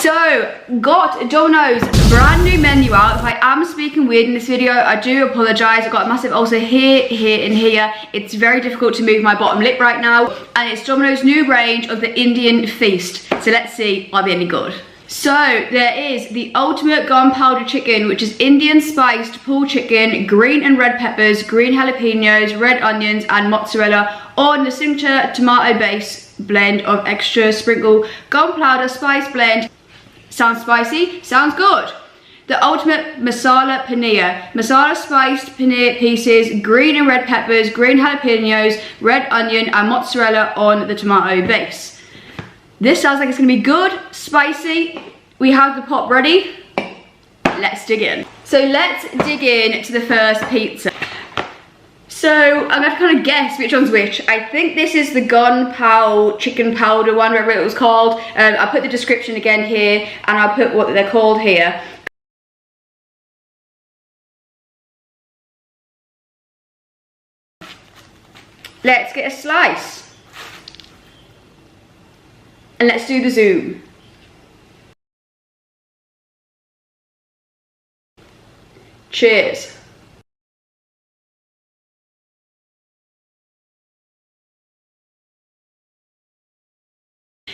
So, got Domino's brand new menu out. If I am speaking weird in this video, I do apologise. I've got a massive ulcer here, here and here. It's very difficult to move my bottom lip right now. And it's Domino's new range of the Indian Feast. So let's see, I'll be any good. So there is the ultimate gunpowder chicken, which is Indian spiced pulled chicken, green and red peppers, green jalapenos, red onions and mozzarella on the signature tomato base blend of extra sprinkle gunpowder spice blend. Sounds spicy, sounds good. The ultimate masala paneer, masala spiced paneer pieces, green and red peppers, green jalapenos, red onion and mozzarella on the tomato base. This sounds like it's gonna be good, spicy. We have the pot ready. Let's dig in. So let's dig in to the first pizza. So I'm gonna kind of guess which one's which. I think this is the gunpowder chicken powder one, whatever it was called. I'll put the description again here and I'll put what they're called here. Let's get a slice. And let's do the zoom. Cheers.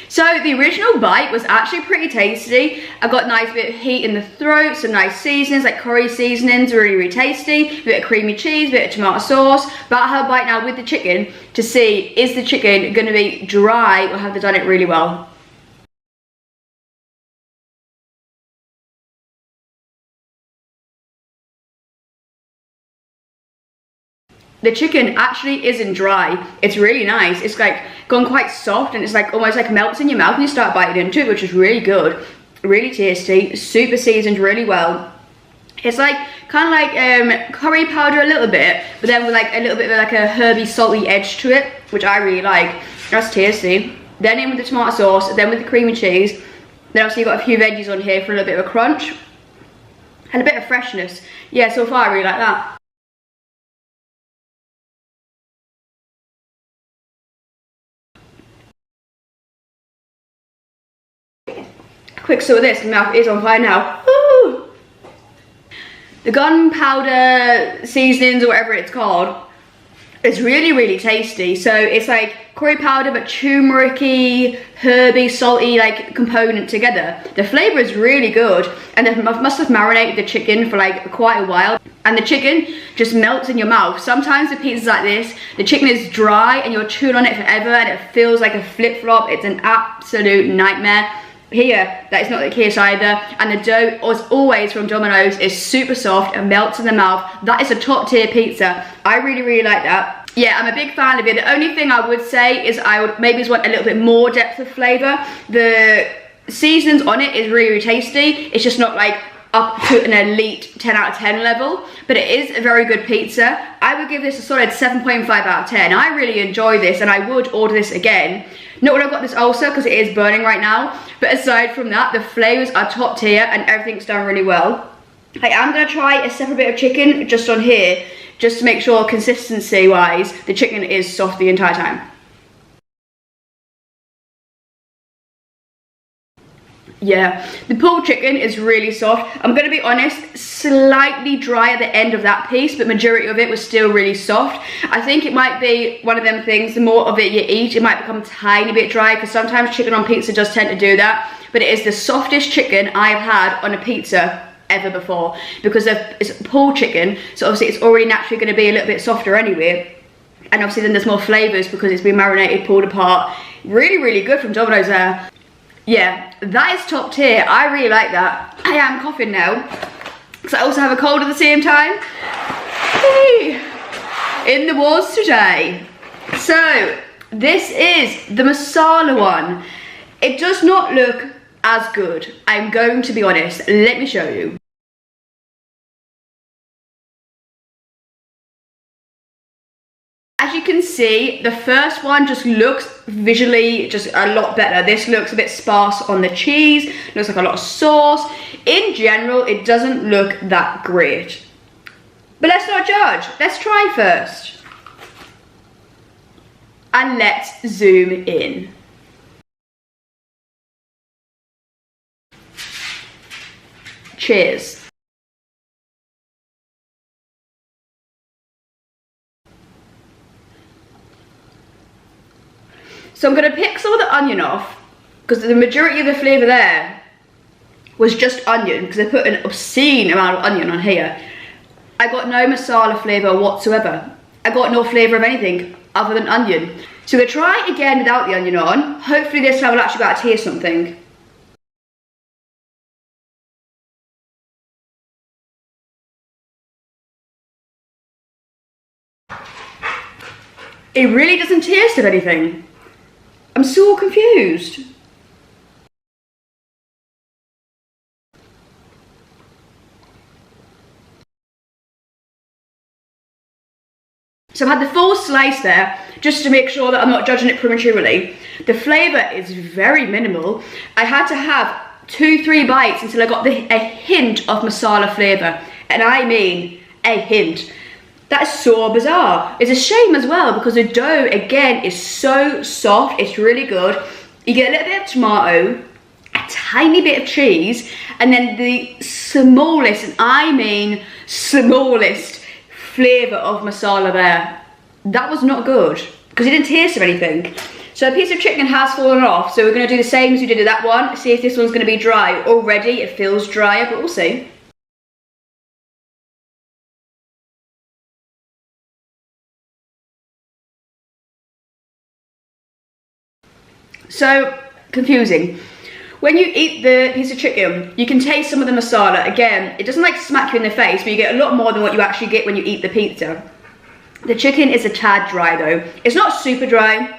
So the original bite was actually pretty tasty. I got a nice bit of heat in the throat, some nice seasonings like curry seasonings, really, really tasty. A bit of creamy cheese, a bit of tomato sauce. But I'll have a bite now with the chicken to see, is the chicken gonna be dry or have they done it really well? The chicken actually isn't dry. It's really nice. It's like gone quite soft and it's like almost like melts in your mouth when you start biting into it, which is really good. Really tasty, super seasoned really well. It's like kind of like curry powder a little bit, but then with like a little bit of like a herby salty edge to it, which I really like. That's tasty. Then in with the tomato sauce, then with the creamy cheese. Then obviously you've got a few veggies on here for a little bit of a crunch. And a bit of freshness. Yeah, so far I really like that. Quick sip of this, my mouth is on fire now. Woo! The gunpowder seasonings or whatever it's called, it's really, really tasty. So it's like curry powder but turmeric-y, herby, salty like component together. The flavour is really good and they must have marinated the chicken for like quite a while. And the chicken just melts in your mouth. Sometimes the pizzas like this, the chicken is dry and you're chewing on it forever and it feels like a flip-flop. It's an absolute nightmare. Here, that is not the case either, and the dough, as always from Domino's, is super soft and melts in the mouth. That is a top tier pizza. I really, really like that. Yeah, I'm a big fan of it. The only thing I would say is I would maybe just want a little bit more depth of flavour. The seasonings on it is really, really tasty. It's just not like up to an elite 10 out of 10 level, but it is a very good pizza. I would give this a solid 7.5 out of 10. I really enjoy this and I would order this again. Not when I've got this ulcer because it is burning right now, but aside from that, the flavours are top tier and everything's done really well. I am going to try a separate bit of chicken just on here, just to make sure consistency wise, the chicken is soft the entire time. Yeah, the pulled chicken is really soft. I'm going to be honest, slightly dry at the end of that piece, but majority of it was still really soft. I think it might be one of them things, the more of it you eat, it might become a tiny bit dry, because sometimes chicken on pizza does tend to do that. But it is the softest chicken I've had on a pizza ever before, because it's pulled chicken, so obviously it's already naturally going to be a little bit softer anyway. And obviously then there's more flavours because it's been marinated, pulled apart. Really, really good from Domino's there. Yeah, that is top tier. I really like that. I am coughing now because I also have a cold at the same time. Hey, in the wars today. So this is the masala one. It does not look as good. I'm going to be honest. Let me show you. As you can see, the first one just looks visually just a lot better. This looks a bit sparse on the cheese, looks like a lot of sauce. In general, it doesn't look that great. But let's not judge. Let's try first. And let's zoom in. Cheers. So I'm going to pick some of the onion off, because the majority of the flavour there was just onion, because I put an obscene amount of onion on here. I got no masala flavour whatsoever. I got no flavour of anything other than onion. So we're going to try it again without the onion on. Hopefully this time we'll actually be able to taste something. It really doesn't taste of anything. I'm so confused. So I've had the full slice there, just to make sure that I'm not judging it prematurely. The flavour is very minimal. I had to have 2-3 bites until I got a hint of masala flavour. And I mean a hint. That is so bizarre. It's a shame as well, because the dough, again, is so soft. It's really good. You get a little bit of tomato, a tiny bit of cheese, and then the smallest, and I mean smallest, flavour of masala there. That was not good, because it didn't taste of anything. So a piece of chicken has fallen off, so we're going to do the same as we did with that one. See if this one's going to be dry. Already it feels drier, but we'll see. So confusing. When you eat the piece of chicken, you can taste some of the masala. Again, it doesn't like smack you in the face, but you get a lot more than what you actually get when you eat the pizza. The chicken is a tad dry though. It's not super dry.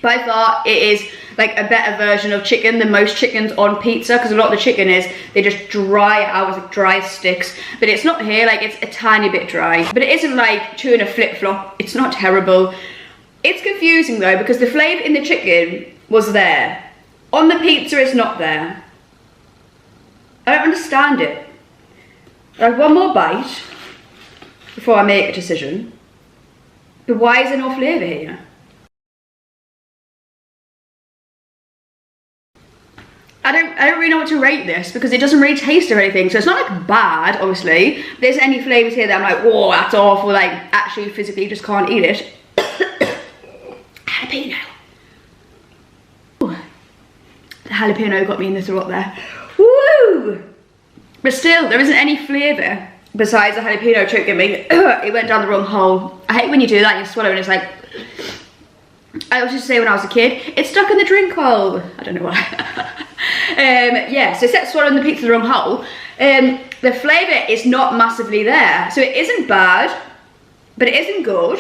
By far, it is like a better version of chicken than most chickens on pizza, because a lot of the chicken is, they just dry it out with like dry sticks. But it's not here, like it's a tiny bit dry. But it isn't like chewing a flip-flop. It's not terrible. It's confusing though, because the flavour in the chicken was there. On the pizza, it's not there. I don't understand it. I have one more bite before I make a decision. But why is there no flavour here? I don't really know what to rate this, because it doesn't really taste of anything. So it's not like bad, obviously. If there's any flavours here that I'm like, whoa, that's awful, like actually physically just can't eat it. Jalapeno. Ooh. The jalapeno got me in the throat there. Woo! But still, there isn't any flavour besides the jalapeno choking me. It went down the wrong hole. I hate when you do that, you swallow and it's like... I was just say when I was a kid, it's stuck in the drink hole. I don't know why. Yeah, so instead of swallowing the pizza the wrong hole, the flavour is not massively there. So it isn't bad, but it isn't good.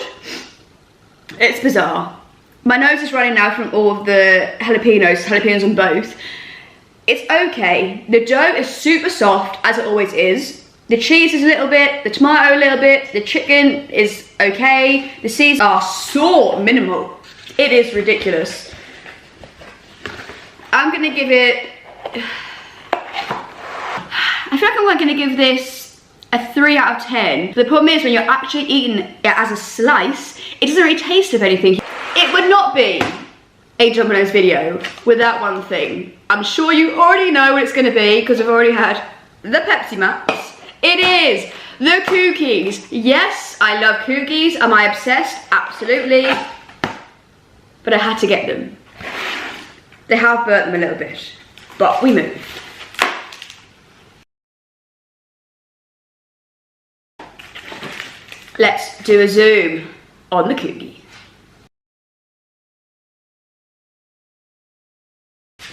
It's bizarre. My nose is running now from all of the jalapenos on both. It's okay. The dough is super soft, as it always is. The cheese is a little bit, the tomato a little bit, the chicken is okay. The seeds are so minimal. It is ridiculous. I'm gonna give it, I feel like I'm gonna give this a 3 out of 10. The problem is when you're actually eating it as a slice, it doesn't really taste of anything. It would not be a Domino's video without one thing. I'm sure you already know what it's gonna be, because I've already had the Pepsi Max. It is the cookies. Yes, I love cookies. Am I obsessed? Absolutely. But I had to get them. They have burnt them a little bit, but we moved. Let's do a zoom on the cookie.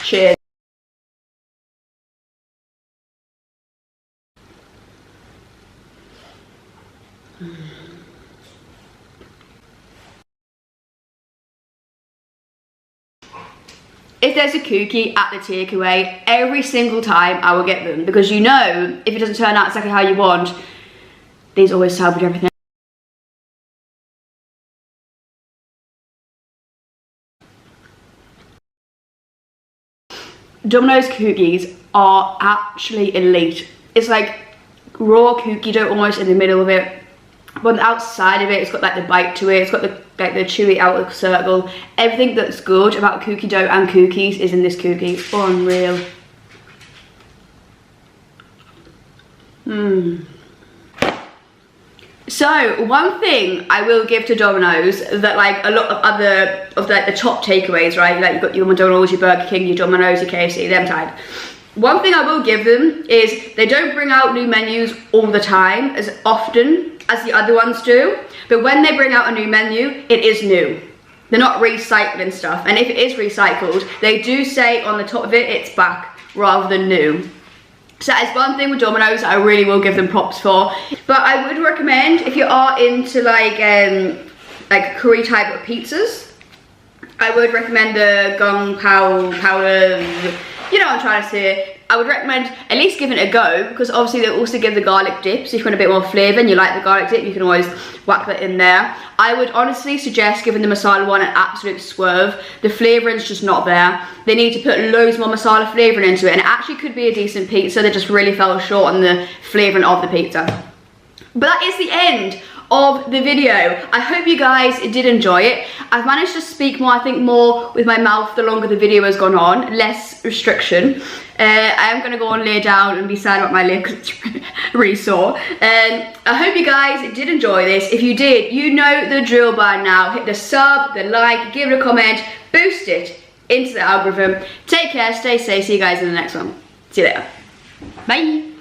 Cheers. If there's a cookie at the takeaway, every single time I will get them, because you know, if it doesn't turn out exactly how you want, these always salvage everything. Domino's cookies are actually elite. It's like raw cookie dough almost in the middle of it. But on the outside of it, it's got like the bite to it. It's got the chewy outer circle. Everything that's good about cookie dough and cookies is in this cookie. Unreal. So one thing I will give to Domino's that like a lot of other of like the top takeaways, right? Like you've got your McDonald's, your Burger King, your Domino's, your KFC, them type. One thing I will give them is they don't bring out new menus all the time as often as the other ones do. But when they bring out a new menu, it is new. They're not recycling stuff. And if it is recycled, they do say on the top of it, it's back rather than new. So that is one thing with Domino's I really will give them props for. But I would recommend if you are into like curry type of pizzas, I would recommend the gunpowder, you know what I'm trying to say. I would recommend at least giving it a go, because obviously they also give the garlic dip, so if you want a bit more flavour and you like the garlic dip, you can always whack that in there. I would honestly suggest giving the masala one an absolute swerve. The flavouring's just not there. They need to put loads more masala flavouring into it, and it actually could be a decent pizza. They just really fell short on the flavouring of the pizza. But that is the end of the video. I hope you guys did enjoy it. I've managed to speak more, I think more with my mouth the longer the video has gone on, less restriction. I am going to go and lay down and be sad about my lip because it's really sore. I hope you guys did enjoy this. If you did, you know the drill by now. Hit the sub, the like, give it a comment, boost it into the algorithm. Take care, stay safe, see you guys in the next one. See you later. Bye.